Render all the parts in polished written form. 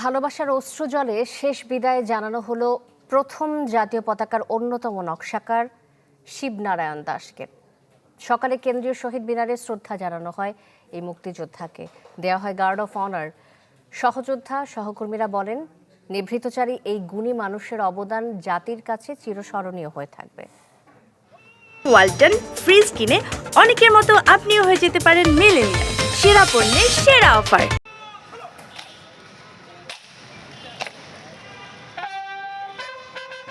ভালোবাসার অশ্রুজলে শেষ বিদায় জানানো হলো প্রথম জাতীয় পতাকার অন্যতম নকশাকার শিবনারায়ণ দাসকে। সকালে কেন্দ্রীয় শহীদ মিনারে শ্রদ্ধা জানানো হয় এই মুক্তিযোদ্ধাকে, দেওয়া হয় গার্ড অফ অনার। সহযোদ্ধা সহকর্মীরা বলেন, নিভৃতচারী এই গুণী মানুষের অবদান জাতির কাছে চিরস্মরণীয় হয়ে থাকবে। ওয়ালটন ফ্রিজ কিনে অনেকের মতো আপনিও হয়ে যেতে পারেন মিলেনিয়াল। সেরা পণ্যের সেরা অফার।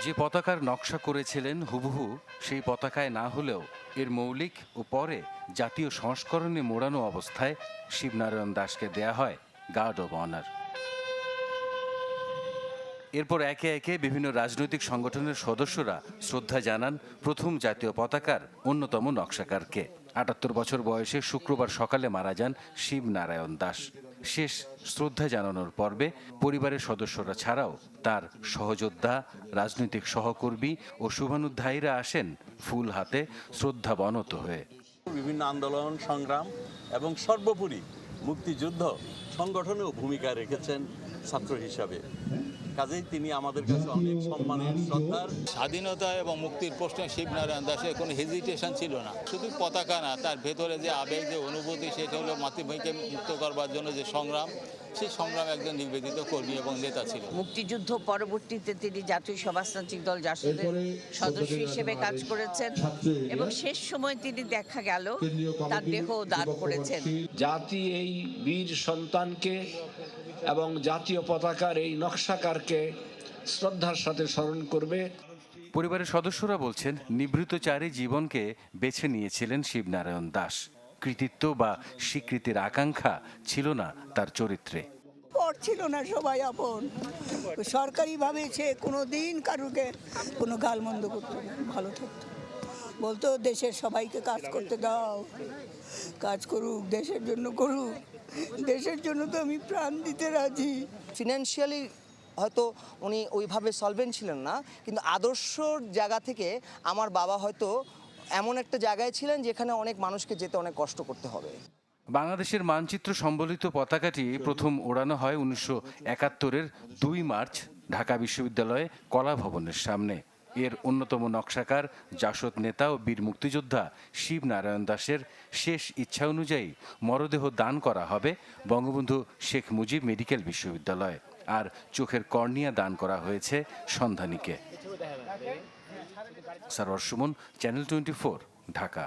যে পতাকার নকশা করেছিলেন হুবহু সেই পতাকায় না হলেও এর মৌলিক ও পরে জাতীয় সংস্করণে মোড়ানো অবস্থায় শিবনারায়ণ দাসকে দেয়া হয় গার্ড অব অনার। এরপর একে একে বিভিন্ন রাজনৈতিক সংগঠনের সদস্যরা শ্রদ্ধা জানান প্রথম জাতীয় পতাকার অন্যতম নকশাকারকে। ৭৮ বছর বয়সে শুক্রবার সকালে মারা যান শিবনারায়ণ দাস। শেষ শ্রদ্ধা জানানোর পর্বে পরিবারের সদস্যরা ছাড়াও তার সহযোদ্ধা, রাজনৈতিক সহকর্মী ও শুভানুধ্যায়ীরা আসেন ফুল হাতে শ্রদ্ধা বনত হয়ে। বিভিন্ন আন্দোলন সংগ্রাম এবং সর্বোপরি মুক্তিযুদ্ধ সংগঠনেও ভূমিকা রেখেছেন ছাত্র হিসাবে। কাজেই তিনি আমাদের কাছে অনেক সম্মানের, শ্রদ্ধার। স্বাধীনতা এবং মুক্তির প্রশ্নে শিবনারায়ণ দাসের কোনো হেজিটেশন ছিল না। শুধু পতাকা না, তার ভেতরে যে আবেগ, যে অনুভূতি, সেটা হলো মাতৃভূমিকে মুক্ত করবার জন্য যে সংগ্রাম, সেই সংগ্রাম একজন নিবেদিত কর্মী এবং নেতা ছিল। মুক্তিযুদ্ধ পরবর্তীতে তিনি জাতীয় সমাজতান্ত্রিক দল জাসদের সদস্য হিসেবে কাজ করেছেন এবং শেষ সময় তিনি দেখা গেল তার দেহ দান করেছেন। জাতি এই বীর সন্তানকে এবং জাতীয় পতাকার এই নকশাকারকে শ্রদ্ধার সাথে স্মরণ করবে। পরিবারের সদস্যরা বলছেন, নিভৃতচারী জীবনকে বেছে নিয়েছিলেন শিবনারায়ণ দাস। কৃতিত্ব বা স্বীকৃতির আকাঙ্ক্ষা ছিল না তার চরিত্রে। পর ছিল না, সবাই আপন। সরকারিভাবে সে কোনোদিন কারুকে কোনো গালমন্দ করতো না, ভালো থাকতো। বলতো দেশের সবাইকে কাজ করতে দাও, কাজ করুক, দেশের জন্য করুক, দেশের জন্য তো আমি প্রাণ দিতে রাজি। ফিনান্সিয়ালি হয়তো উনি ওইভাবে সলভেন্ট ছিলেন না, কিন্তু আদর্শর জায়গা থেকে আমার বাবা হয়তো এমন একটা জায়গায় ছিলেন যেখানে অনেক মানুষকে যেতে অনেক কষ্ট করতে হবে। বাংলাদেশের মানচিত্র সম্বলিত পতাকাটি প্রথম ওড়ানো হয় 1971-এর 2 মার্চ ঢাকা বিশ্ববিদ্যালয়ে কলা ভবনের সামনে। এর অন্যতম নকশাকার, জাসদ নেতা ও বীর মুক্তিযোদ্ধা শিবনারায়ণ দাসের শেষ ইচ্ছা অনুযায়ী মরদেহ দান করা হবে বঙ্গবন্ধু শেখ মুজিব মেডিকেল বিশ্ববিদ্যালয়ে, আর চোখের কর্নিয়া দান করা হয়েছে সন্ধানীকে। সারোয়ার সুমন, চ্যানেল 24, ঢাকা।